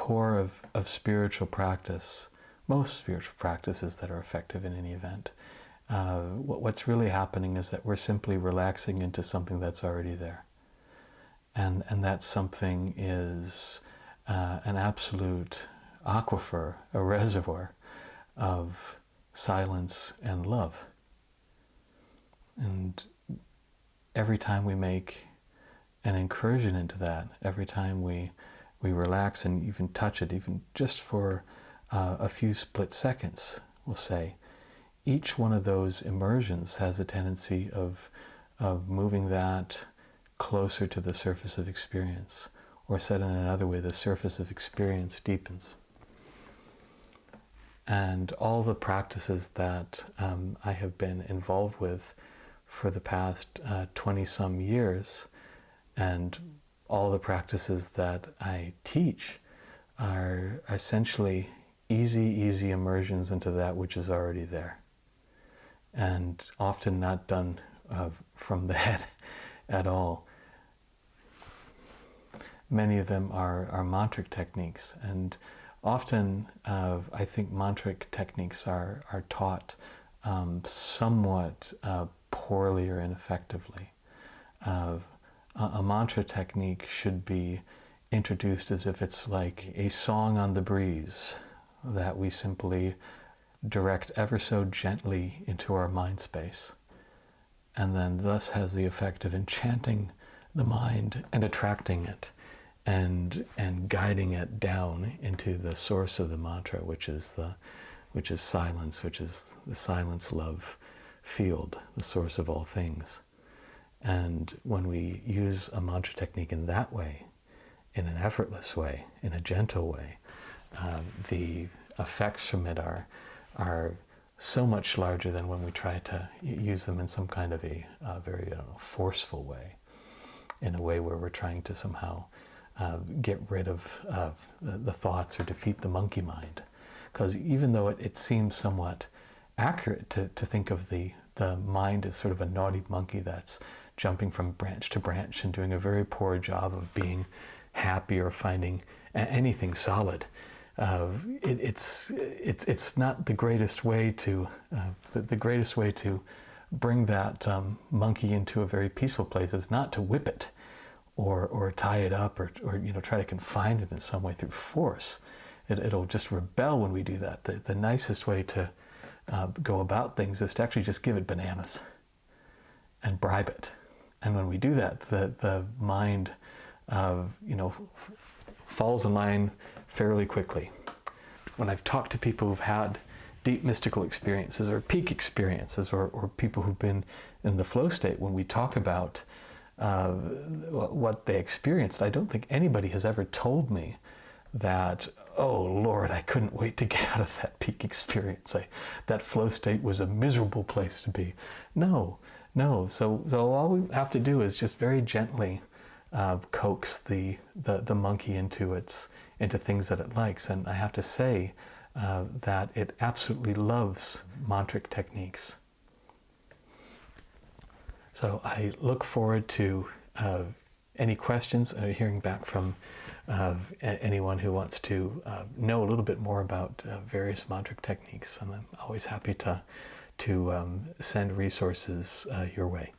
core of spiritual practice, most spiritual practices that are effective in any event, what's really happening is that we're simply relaxing into something that's already there. And that something is an absolute aquifer, a reservoir of silence and love. And every time we make an incursion into that, every time we relax and even touch it, even just for a few split seconds, we'll say, each one of those immersions has a tendency of moving that closer to the surface of experience. Or said in another way, the surface of experience deepens. And all the practices that I have been involved with for the past 20-some years, and all the practices that I teach, are essentially easy immersions into that which is already there. And often not done from the head at all. Many of them are mantric techniques, and often I think mantric techniques are taught somewhat poorly or ineffectively. A mantra technique should be introduced as if it's like a song on the breeze that we simply direct ever so gently into our mind space, and then thus has the effect of enchanting the mind and attracting it and guiding it down into the source of the mantra, which is silence, which is the silence love field, the source of all things. And when we use a mantra technique in that way, in an effortless way, in a gentle way, the effects from it are so much larger than when we try to use them in some kind of a very forceful way, in a way where we're trying to somehow get rid of the thoughts or defeat the monkey mind. Because even though it seems somewhat accurate to think of the mind as sort of a naughty monkey that's jumping from branch to branch and doing a very poor job of being happy or finding anything solid, it's not the greatest way to the greatest way to bring that monkey into a very peaceful place is not to whip it or tie it up or try to confine it in some way through force. It'll just rebel when we do that. The nicest way to go about things is to actually just give it bananas and bribe it. And when we do that, the mind falls in line fairly quickly. When I've talked to people who've had deep mystical experiences or peak experiences or people who've been in the flow state, when we talk about what they experienced, I don't think anybody has ever told me that, oh Lord, I couldn't wait to get out of that peak experience. That flow state was a miserable place to be. No. So all we have to do is just very gently coax the monkey into things that it likes. And I have to say that it absolutely loves mantric techniques. So I look forward to any questions, hearing back from anyone who wants to know a little bit more about various mantric techniques. And I'm always happy to send resources your way.